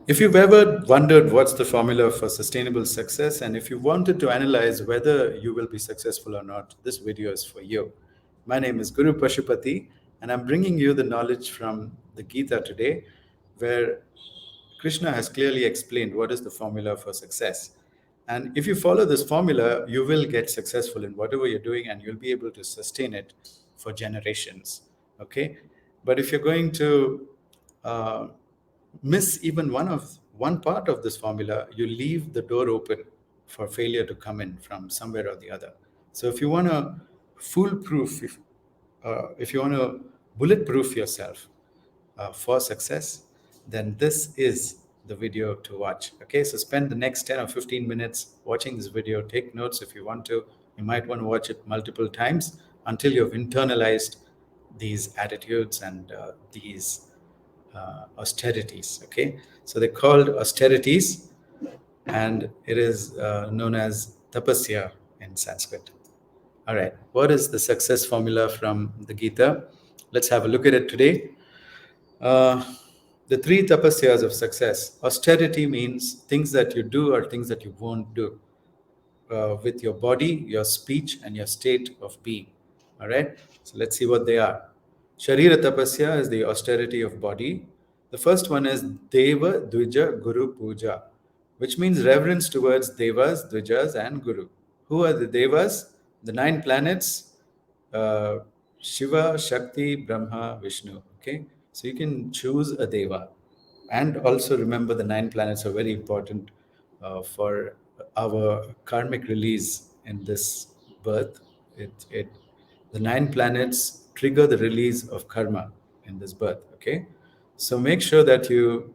If you've ever wondered what's the formula for sustainable success, and if you wanted to analyze whether you will be successful or not, this video is for you. My name is Guru Pashupati, and I'm bringing you the knowledge from the Gita today, where Krishna has clearly explained what is the formula for success. And if you follow this formula, you will get successful in whatever you're doing and you'll be able to sustain it for generations. Okay. But if you're going to uh, miss even one part of this formula, you leave the door open for failure to come in from somewhere or the other. So if you want to foolproof, if you want to bulletproof yourself for success, then this is the video to watch. Okay, so spend the next 10 or 15 minutes watching this video. Take notes if you want to. You might want to watch it multiple times until you've internalized these attitudes and these austerities. Okay, so they're called austerities, and it is known as tapasya in Sanskrit. All right, what is the success formula from the Gita? Let's have a look at it today. Uh, the three tapasyas of success. Austerity means things that you do or things that you won't do with your body, your speech, and your state of being. All right, so let's see what they are. Sharira tapasya is the austerity of body. The first one is Deva, Dvija, Guru Puja, which means reverence towards Devas, Dvijas, and Guru. Who are the Devas? The 9 planets, uh, Shiva, Shakti, Brahma, Vishnu. Okay, so you can choose a Deva. And also remember the 9 planets are very important for our karmic release in this birth. It The 9 planets trigger the release of karma in this birth. Okay, so make sure that you,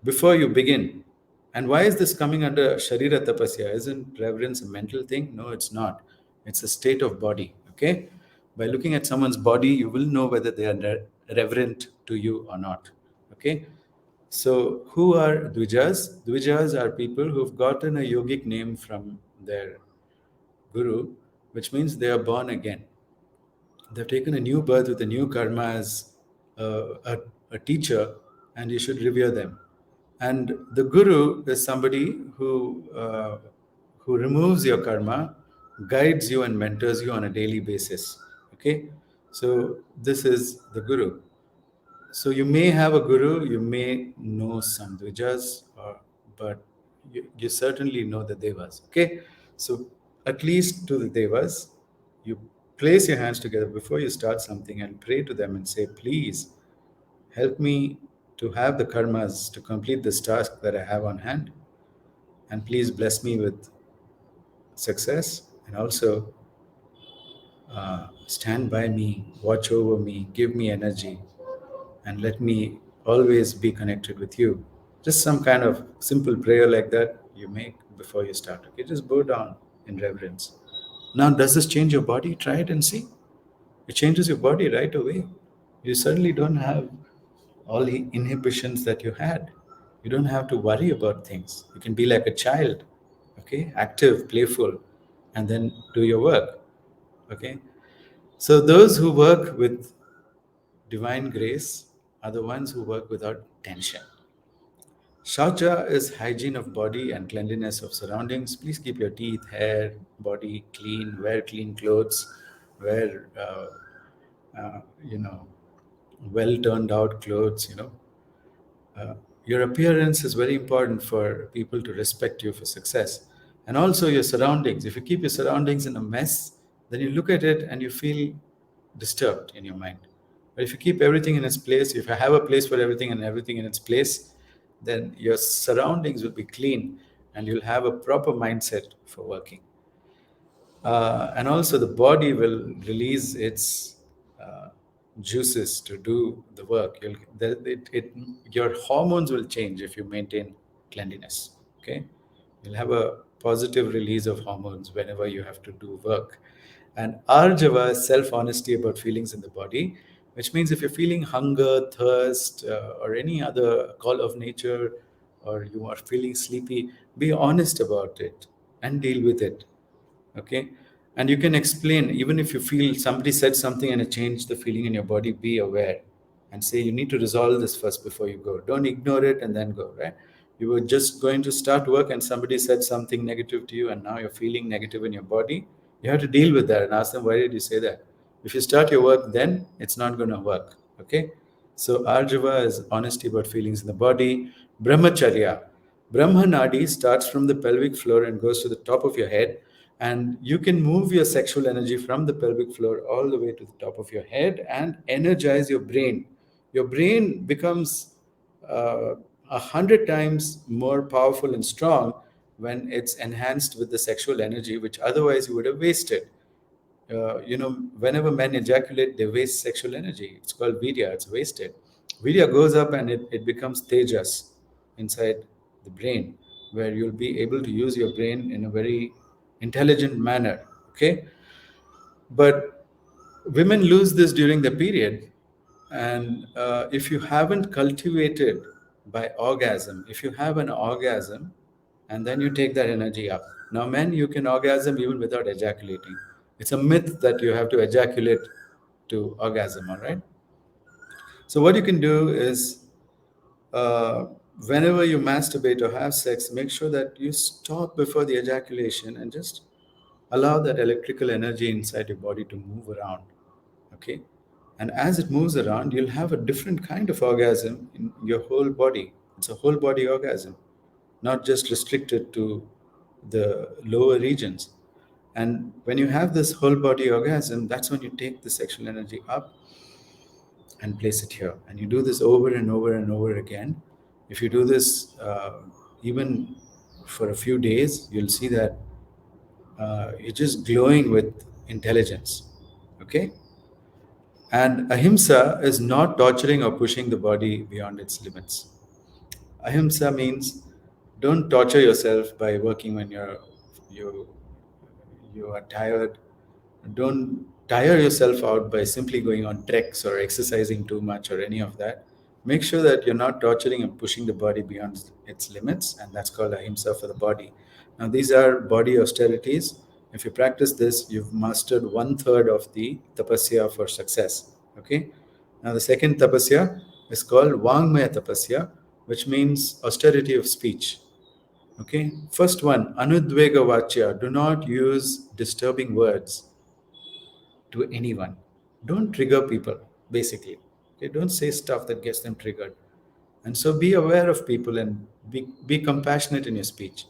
before you begin. And why is this coming under Sharira Tapasya? Isn't reverence a mental thing? No, it's not. It's a state of body. Okay? By looking at someone's body, you will know whether they are reverent to you or not. Okay? So, who are Dvijas? Dvijas are people who've gotten a yogic name from their guru, which means they are born again. They've taken a new birth with a new karma as a teacher, and you should revere them. And the guru is somebody who removes your karma, guides you, and mentors you on a daily basis. Okay, so this is the guru. So you may have a guru, you may know some dvijas, but you certainly know the devas. Okay, so at least to the devas, you place your hands together before you start something and pray to them and say, please help me to have the karmas to complete this task that I have on hand, and please bless me with success, and also stand by me, watch over me, give me energy, and let me always be connected with you. Just some kind of simple prayer like that you make before you start. Okay, just bow down in reverence. Now, does this change your body? Try it and see. It changes your body right away. You suddenly don't have all the inhibitions that you had. You don't have to worry about things. You can be like a child, okay, active, playful, and then do your work. Okay, so those who work with divine grace are the ones who work without tension. Shaucha is hygiene of body and cleanliness of surroundings. Please keep your teeth, hair, body clean. Wear clean clothes. Wear, well turned out clothes. Your appearance is very important for people to respect you for success. And also your surroundings. If you keep your surroundings in a mess, then you look at it and you feel disturbed in your mind. But if you keep everything in its place, if you have a place for everything and everything in its place, then your surroundings will be clean and you'll have a proper mindset for working. And also the body will release its juices to do the work. Your hormones will change if you maintain cleanliness. Okay, you'll have a positive release of hormones whenever you have to do work. And arjava is self-honesty about feelings in the body, which means if you're feeling hunger, thirst, or any other call of nature, or you are feeling sleepy, be honest about it and deal with it. Okay, and you can explain, even if you feel somebody said something and it changed the feeling in your body, be aware and say you need to resolve this first before you go. Don't ignore it and then go, right? You were just going to start work and somebody said something negative to you, and now you're feeling negative in your body. You have to deal with that and ask them, why did you say that? If you start your work, then it's not going to work. Okay? So, Arjava is honesty about feelings in the body. Brahmacharya. Brahma Nadi starts from the pelvic floor and goes to the top of your head. And you can move your sexual energy from the pelvic floor all the way to the top of your head and energize your brain. Your brain becomes 100 times more powerful and strong when it's enhanced with the sexual energy, which otherwise you would have wasted. Whenever men ejaculate, they waste sexual energy. It's called virya, it's wasted. Virya goes up and it becomes tejas inside the brain, where you'll be able to use your brain in a very intelligent manner. Okay? But women lose this during the period. And if you haven't cultivated by orgasm, if you have an orgasm and then you take that energy up. Now, men, you can orgasm even without ejaculating. It's a myth that you have to ejaculate to orgasm, all right? So, what you can do is uh, whenever you masturbate or have sex, make sure that you stop before the ejaculation and just allow that electrical energy inside your body to move around. Okay? And as it moves around, you'll have a different kind of orgasm in your whole body. It's a whole body orgasm, not just restricted to the lower regions. And when you have this whole body orgasm, that's when you take the sexual energy up and place it here. And you do this over and over and over again. If you do this even for a few days, you'll see that you're just glowing with intelligence. Okay? And ahimsa is not torturing or pushing the body beyond its limits. Ahimsa means don't torture yourself by working when you you are tired. Don't tire yourself out by simply going on treks or exercising too much or any of that. Make sure that you're not torturing and pushing the body beyond its limits, and that's called ahimsa for the body. Now, these are body austerities. If you practice this, you've mastered one third of the tapasya for success. Okay. Now, the second tapasya is called Vangmaya tapasya, which means austerity of speech. Okay. First one, Anudvega Vachya. Do not use disturbing words to anyone. Don't trigger people, basically. Okay, don't say stuff that gets them triggered. And so be aware of people and be compassionate in your speech.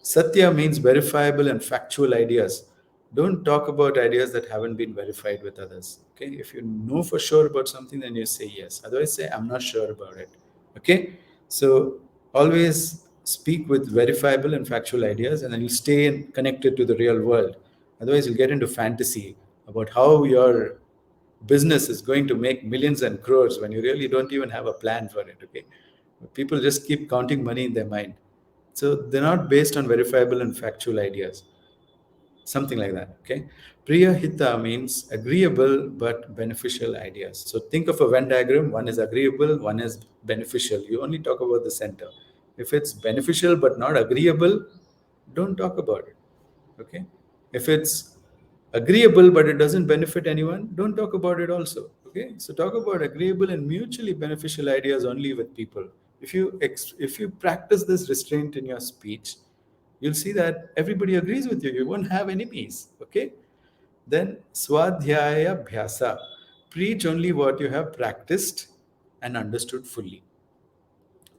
Satya means verifiable and factual ideas. Don't talk about ideas that haven't been verified with others. Okay, if you know for sure about something, then you say yes. Otherwise, say I'm not sure about it. Okay, so always speak with verifiable and factual ideas, and then you stay connected to the real world. Otherwise, you'll get into fantasy about how your business is going to make millions and crores when you really don't even have a plan for it. Okay, people just keep counting money in their mind, so they're not based on verifiable and factual ideas, something like that. Okay, priya hita means agreeable but beneficial ideas. So think of a Venn diagram. One is agreeable, one is beneficial. You only talk about the center. If it's beneficial but not agreeable, don't talk about it. Okay, if it's agreeable but it doesn't benefit anyone, don't talk about it also. Okay, so talk about agreeable and mutually beneficial ideas only with people. If you practice this restraint in your speech, you'll see that everybody agrees with you. You won't have enemies. Okay, then swadhyaya bhyasa, preach only what you have practiced and understood fully.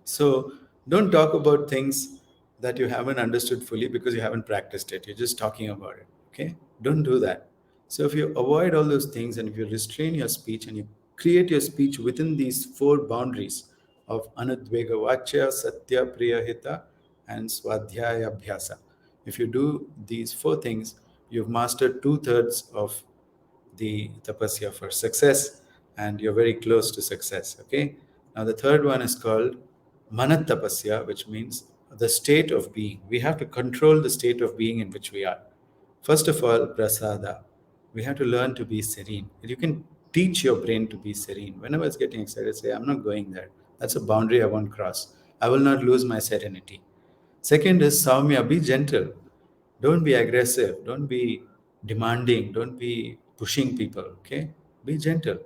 So don't talk about things that you haven't understood fully because you haven't practiced it. You're just talking about it. Okay? Don't do that. So if you avoid all those things and if you restrain your speech and you create your speech within these four boundaries of anudvega vachya, satya, priyahita, and swadhyaya abhyasa. If you do these four things, you've mastered two-thirds of the tapasya for success, and you're very close to success. Okay, now the third one is called manat tapasya, which means the state of being. We have to control the state of being in which we are. First of all, prasada. We have to learn to be serene. You can teach your brain to be serene. Whenever it's getting excited, say, I'm not going there. That's a boundary I won't cross. I will not lose my serenity. Second is Saumya, be gentle. Don't be aggressive. Don't be demanding. Don't be pushing people. Okay? Be gentle.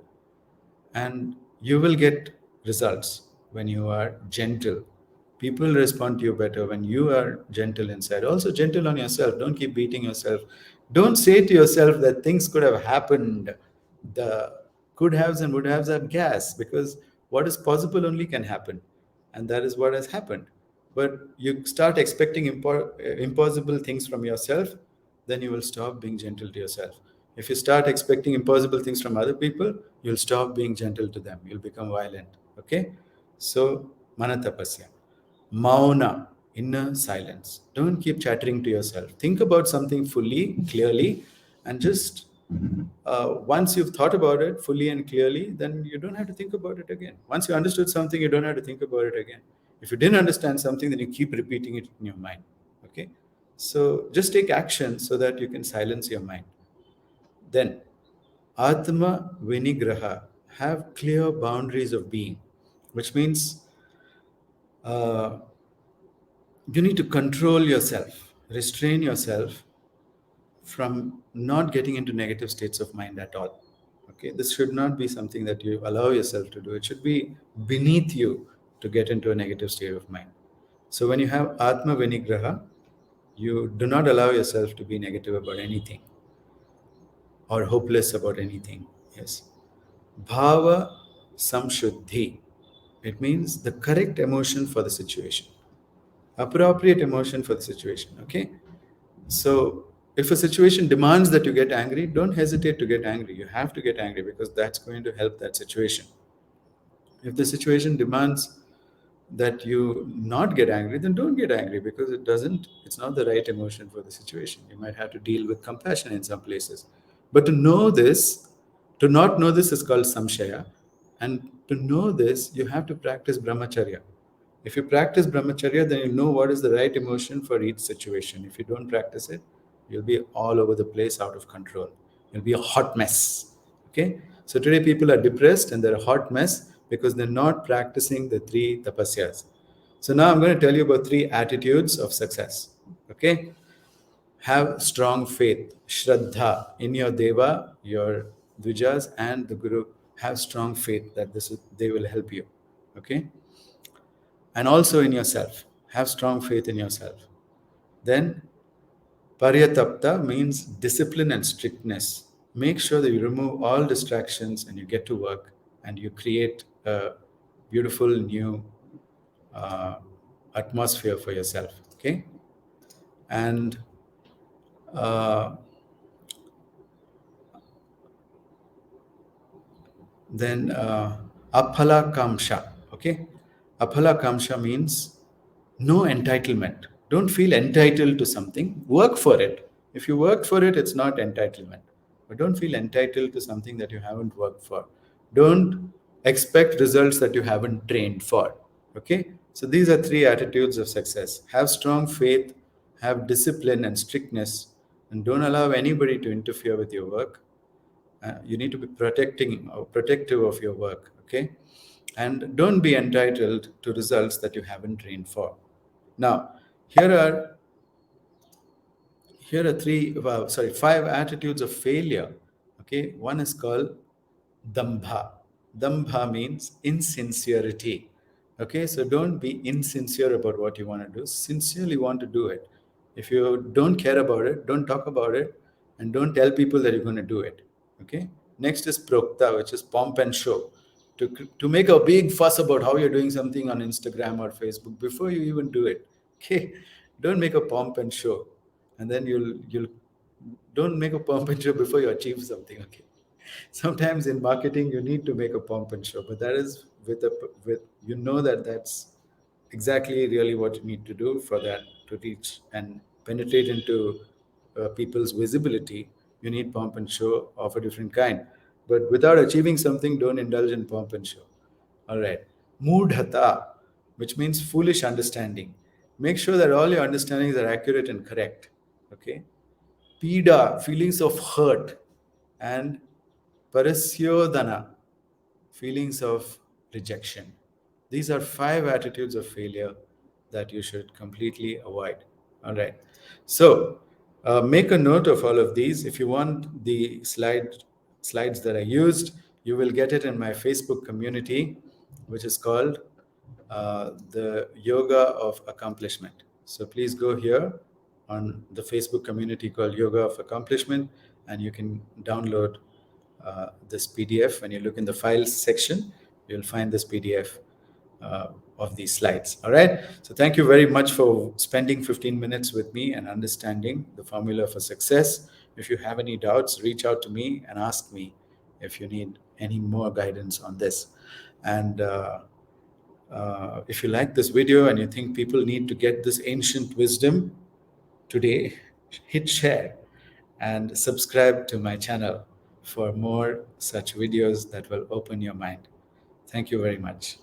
And you will get results when you are gentle. People respond to you better when you are gentle inside. Also, gentle on yourself. Don't keep beating yourself. Don't say to yourself that things could have happened. The could haves and would haves are gas, because what is possible only can happen. And that is what has happened. But you start expecting impossible things from yourself, then you will stop being gentle to yourself. If you start expecting impossible things from other people, you'll stop being gentle to them. You'll become violent. Okay? So, manatapasya. Mauna, inner silence. Don't keep chattering to yourself. Think about something fully, clearly, and just once you've thought about it fully and clearly, then you don't have to think about it again. Once you understood something, you don't have to think about it again. If you didn't understand something, then you keep repeating it in your mind. Okay? So just take action so that you can silence your mind. Then, Atma Vinigraha, have clear boundaries of being, which means uh, you need to control yourself, restrain yourself from not getting into negative states of mind at all. Okay, this should not be something that you allow yourself to do. It should be beneath you to get into a negative state of mind. So when you have Atma Vinigraha, you do not allow yourself to be negative about anything or hopeless about anything. Yes. Bhava Samshuddhi. It means the correct emotion for the situation, appropriate emotion for the situation. Okay. So if a situation demands that you get angry, don't hesitate to get angry. You have to get angry because that's going to help that situation. If the situation demands that you not get angry, then don't get angry because it's not the right emotion for the situation. You might have to deal with compassion in some places. But to not know this is called samshaya. And to know this, you have to practice brahmacharya. If you practice brahmacharya, then you know what is the right emotion for each situation. If you don't practice it, you'll be all over the place, out of control. You'll be a hot mess. Okay? So today people are depressed and they're a hot mess because they're not practicing the three tapasyas. So now I'm going to tell you about three attitudes of success. Okay? Have strong faith, shraddha in your deva, your dvijas, and the guru. Have strong faith that they will help you. Okay? And also in yourself. Have strong faith in yourself. Then, paryatapta means discipline and strictness. Make sure that you remove all distractions and you get to work and you create a beautiful new uh, atmosphere for yourself. Okay? And then aphala kamsha. Okay? Aphala kamsha means no entitlement. Don't feel entitled to something. Work for it. If you work for it, it's not entitlement. But don't feel entitled to something that you haven't worked for. Don't expect results that you haven't trained for. Okay? So these are three attitudes of success. Have strong faith, have discipline and strictness, and don't allow anybody to interfere with your work. You need to be protecting or protective of your work. Okay? And don't be entitled to results that you haven't trained for. Now, here are five attitudes of failure. Okay, one is called dambha. Dambha means insincerity. Okay, so don't be insincere about what you want to do. Sincerely want to do it. If you don't care about it, don't talk about it, and don't tell people that you're going to do it. Okay. Next is prokta, which is pomp and show. To make a big fuss about how you're doing something on Instagram or Facebook before you even do it. Okay, don't make a pomp and show, and then you'll don't make a pomp and show before you achieve something. Okay, sometimes in marketing you need to make a pomp and show, but that is with that's exactly really what you need to do for that to reach and penetrate into people's visibility. You need pomp and show of a different kind, but without achieving something, don't indulge in pomp and show. All right. Mudhata, which means foolish understanding. Make sure that all your understandings are accurate and correct. Okay. Pida, feelings of hurt. And parasyodana, feelings of rejection. These are five attitudes of failure that you should completely avoid. All right. So make a note of all of these. If you want the slides that I used, you will get it in my Facebook community, which is called the yoga of accomplishment. So please go here on the Facebook community called Yoga of Accomplishment, and you can download this PDF. When you look in the files section, you'll find this PDF of these slides. All right. So thank you very much for spending 15 minutes with me and understanding the formula for success. If you have any doubts, reach out to me and ask me if you need any more guidance on this. And if you like this video and you think people need to get this ancient wisdom today, hit share and subscribe to my channel for more such videos that will open your mind. Thank you very much.